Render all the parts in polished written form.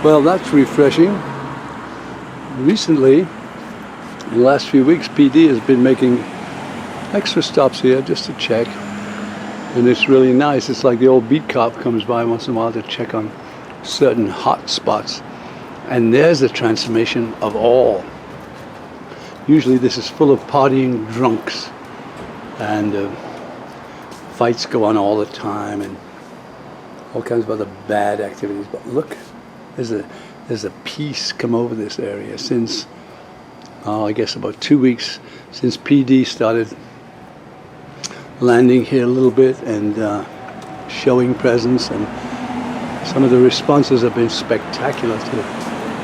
Well, that's refreshing. Recently, in the last few weeks, PD has been making extra stops here just to check. And it's really nice. It's like the old beat cop comes by once in a while to check on certain hot spots. And there's the transformation of all. Usually this is full of partying drunks. And fights go on all the time and all kinds of other bad activities. But look, there's a peace come over this area since, I guess about 2 weeks since PD started landing here a little bit and showing presence, and some of the responses have been spectacular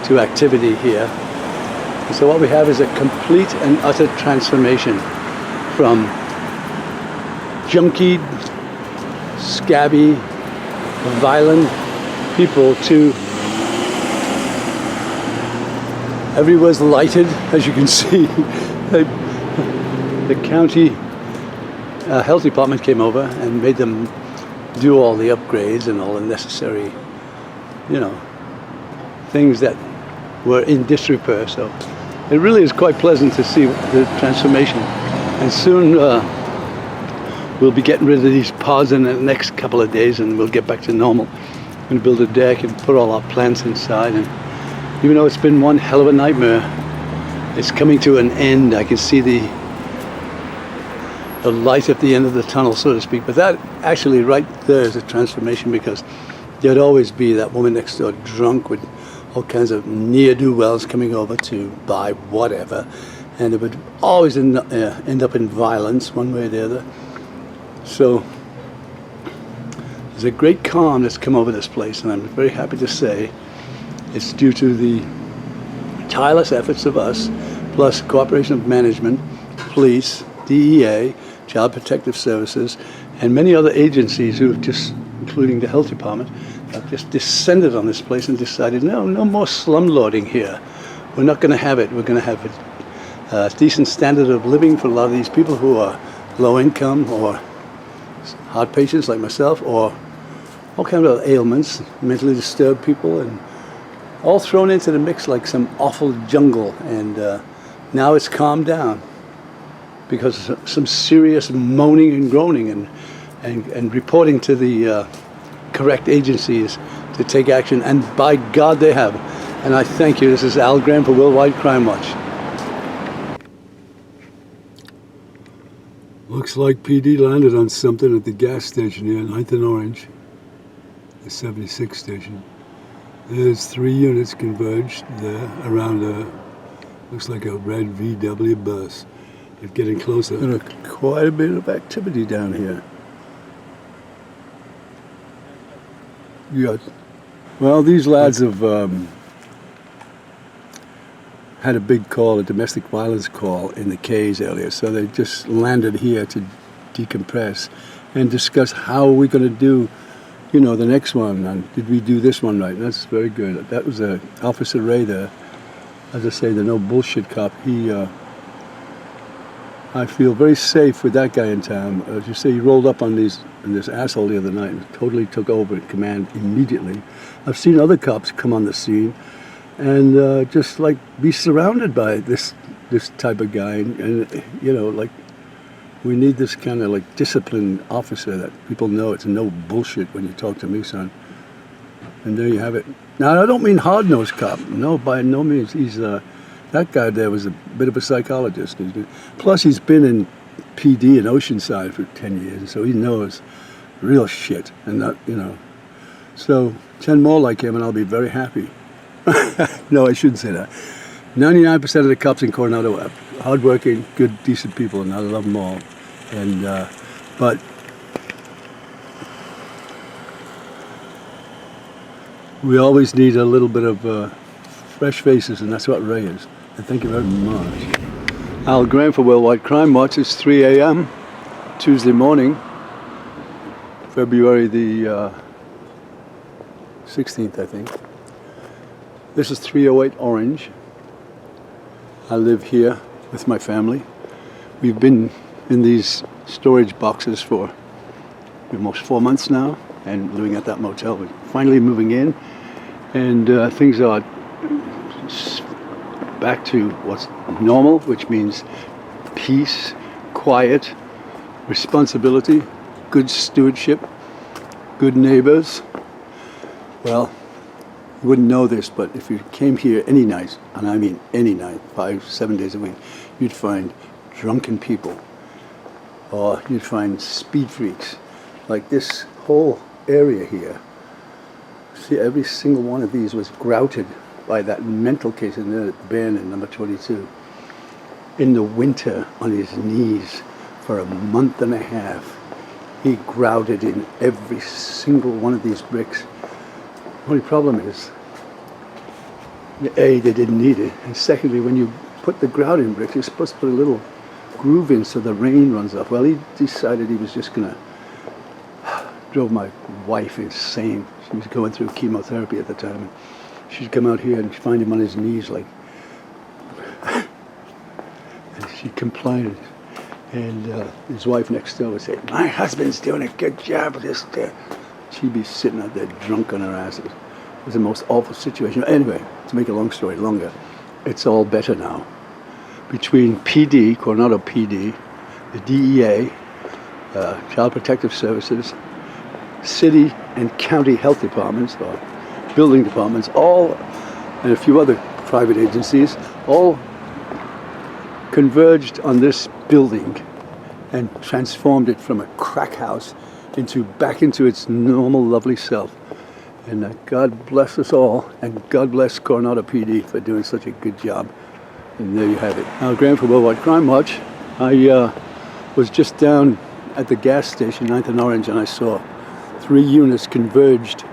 to activity here. And so what we have is a complete and utter transformation from junky, scabby, violent people to everywhere's lighted, as you can see. The county health department came over and made them do all the upgrades and all the necessary, things that were in disrepair. So it really is quite pleasant to see the transformation. And soon we'll be getting rid of these pods in the next couple of days, and we'll get back to normal and build a deck and put all our plants inside. And even though it's been one hell of a nightmare, it's coming to an end. I can see the light at the end of the tunnel, so to speak. But that actually right there is a transformation, because there'd always be that woman next door drunk with all kinds of ne'er-do-wells coming over to buy whatever, and it would always end up in violence one way or the other. So there's a great calm that's come over this place, and I'm very happy to say it's due to the tireless efforts of us, plus cooperation of management, police, DEA, Child Protective Services, and many other agencies who have just, including the health department, have just descended on this place and decided, no more slumlording here. We're not going to have it. We're going to have a decent standard of living for a lot of these people who are low income or heart patients like myself, or all kinds of ailments, mentally disturbed people, and all thrown into the mix like some awful jungle. And now it's calmed down because of some serious moaning and groaning and reporting to the correct agencies to take action. And by God, they have. And I thank you. This is Al Graham for Worldwide Crime Watch. Looks like PD landed on something at the gas station here, 9th and Orange, the 76 station. There's 3 units converged there around looks like a red VW bus. It's getting closer. And quite a bit of activity down here. Yeah. Well, these lads have had a big call, a domestic violence call in the Cays earlier, so they just landed here to decompress and discuss how we're going to do, the next one, and did we do this one right? And that's very good. That was Officer Ray there. As I say, the no bullshit cop. I feel very safe with that guy in town. As you say, he rolled up on this asshole the other night and totally took over at command immediately. I've seen other cops come on the scene and just like be surrounded by this type of guy, and we need this kind of like disciplined officer that people know it's no bullshit when you talk to me, son. And there you have it. Now, I don't mean hard-nosed cop. No, by no means. He's that guy there was a bit of a psychologist. Plus, he's been in PD in Oceanside for 10 years, so he knows real shit. And not, So 10 more like him, and I'll be very happy. No, I shouldn't say that. 99% of the cops in Coronado are hardworking, good, decent people, and I love them all. And but we always need a little bit of fresh faces, and that's what Ray is. And thank you very much. Al Graham for Worldwide Crime Watch. It's 3 a.m. Tuesday morning, February the 16th, I think. This is 308 Orange. I live here with my family. We've been in these storage boxes for almost 4 months now and living at that motel. We're finally moving in, and things are back to what's normal, which means peace, quiet, responsibility, good stewardship, good neighbors. Well, you wouldn't know this, but if you came here any night, and I mean any night, 5, 7 days a week, you'd find drunken people, or you'd find speed freaks. Like this whole area here, see, every single one of these was grouted by that mental case in there, Ben in number 22. In the winter, on his knees, for a month and a half, he grouted in every single one of these bricks. The only problem is, A, they didn't need it, and secondly, when you put the grout in bricks, you're supposed to put a little groove in so the rain runs off. Well, he decided he was just gonna, drove my wife insane. She was going through chemotherapy at the time, and she'd come out here and find him on his knees, like, and she'd complain, and his wife next door would say, "My husband's doing a good job with this." She'd be sitting out there drunk on her asses. It was the most awful situation. Anyway, to make a long story longer, it's all better now. Between PD, Coronado PD, the DEA, Child Protective Services, city and county health departments, or building departments, all, and a few other private agencies, all converged on this building and transformed it from a crack house back into its normal, lovely self. And God bless us all, and God bless Coronado PD for doing such a good job. And there you have it. Now, Graham for Worldwide Crime Watch. I was just down at the gas station, 9th and Orange, and I saw 3 units converged.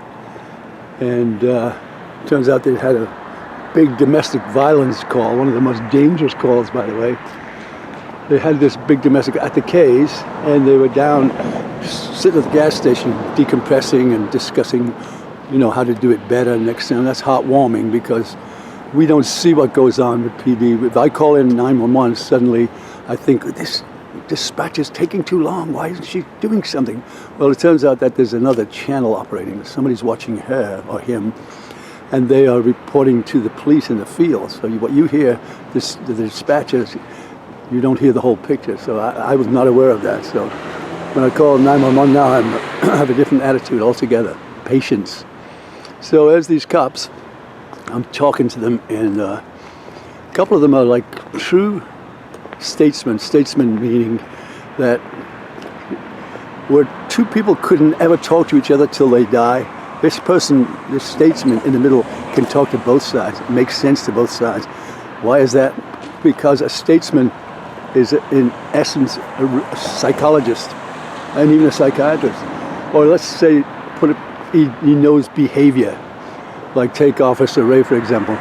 And turns out they had a big domestic violence call, one of the most dangerous calls, by the way. They had this big domestic at the K's, and they were down sitting at the gas station decompressing and discussing, how to do it better next time. That's heartwarming, because we don't see what goes on with PD. If I call in 911, suddenly I think, this dispatch is taking too long. Why isn't she doing something? Well, it turns out that there's another channel operating. Somebody's watching her or him, and they are reporting to the police in the field. So what you hear, the dispatchers, you don't hear the whole picture. So I was not aware of that. So when I call 911 now, I have a different attitude altogether. Patience. So as these cops, I'm talking to them, and a couple of them are like true statesmen. Statesmen meaning that where two people couldn't ever talk to each other till they die, this statesman in the middle can talk to both sides. It makes sense to both sides. Why is that? Because a statesman is in essence a psychologist and even a psychiatrist. Or let's say, he knows behavior. Like take Officer Ray, for example.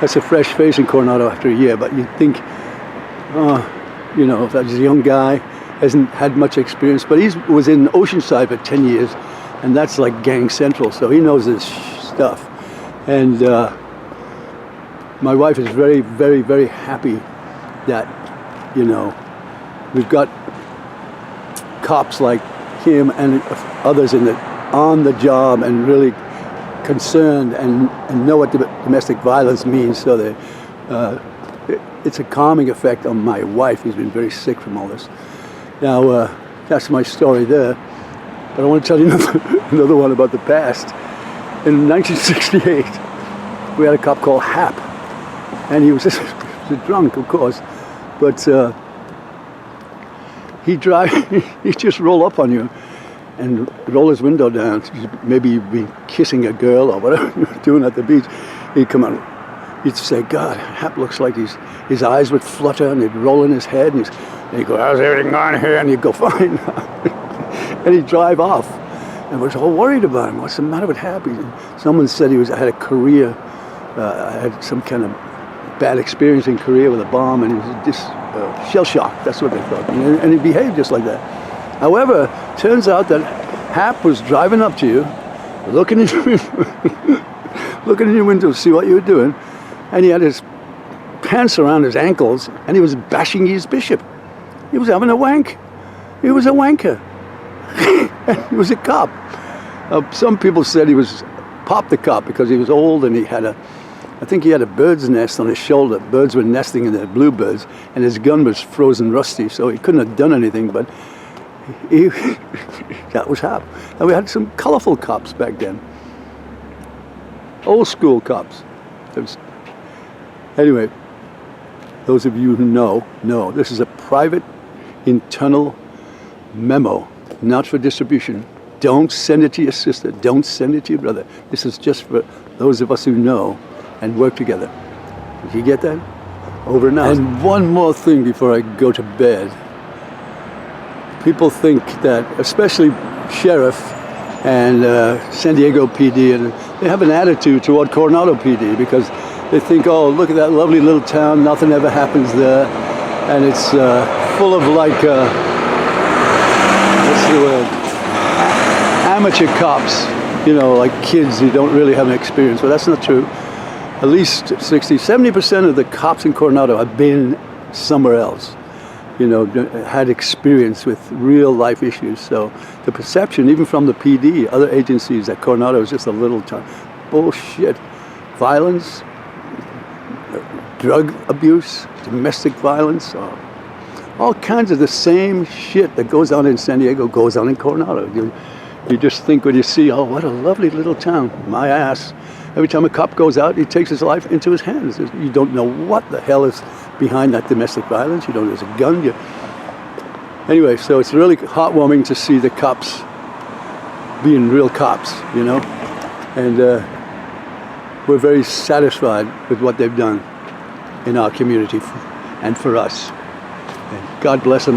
That's a fresh face in Coronado after a year, but you'd think, if that's a young guy, hasn't had much experience, but he was in Oceanside for 10 years, and that's like gang central, so he knows this stuff. And my wife is very, very, very happy that, we've got cops like him and others on the job and really concerned and know what domestic violence means. So it's a calming effect on my wife, who's been very sick from all this. Now, that's my story there. But I want to tell you another one about the past. In 1968, we had a cop called Hap, and he was just a drunk, of course, but he'd just roll up on you and roll his window down. Maybe you'd be kissing a girl or whatever you were doing at the beach. He'd come out, he'd say, "God, Hap looks like his eyes would flutter, and he'd roll in his head, and he'd go, 'How's everything going here?' And you'd go, 'Fine.' And he'd drive off. And we're all worried about him. What's the matter with Hap? Someone said he had a career, had some kind of bad experience in Korea with a bomb, and he was just shell-shocked. That's what they thought. And he behaved just like that. However, turns out that Hap was driving up to you, looking in your window to see what you were doing, and he had his pants around his ankles, and he was bashing his bishop. He was having a wank. He was a wanker. He was a cop. Some people said he was popped the cop because he was old and I think he had a bird's nest on his shoulder. Birds were nesting in there, bluebirds, and his gun was frozen rusty, so he couldn't have done anything, but that was how. And we had some colorful cops back then. Old school cops. Anyway, those of you who know, this is a private internal memo, not for distribution. Don't send it to your sister. Don't send it to your brother. This is just for those of us who know and work together. Did you get that? Over and out. And one more thing before I go to bed. People think that, especially Sheriff and San Diego PD, and they have an attitude toward Coronado PD because they think, oh, look at that lovely little town, nothing ever happens there, and it's full of like, what's the word, amateur cops, you know, like kids who don't really have an experience. Well, that's not true. At least 70% of the cops in Coronado have been somewhere else, you know, had experience with real life issues. So the perception, even from the PD, other agencies, that Coronado is just a little town. Bullshit. Violence, drug abuse, domestic violence, all kinds of the same shit that goes on in San Diego goes on in Coronado. You just think when you see, oh, what a lovely little town, my ass. Every time a cop goes out, he takes his life into his hands. You don't know what the hell is behind that domestic violence. You don't know there's a gun. Anyway, so it's really heartwarming to see the cops being real cops, you know. And we're very satisfied with what they've done in our community and for us. And God bless them.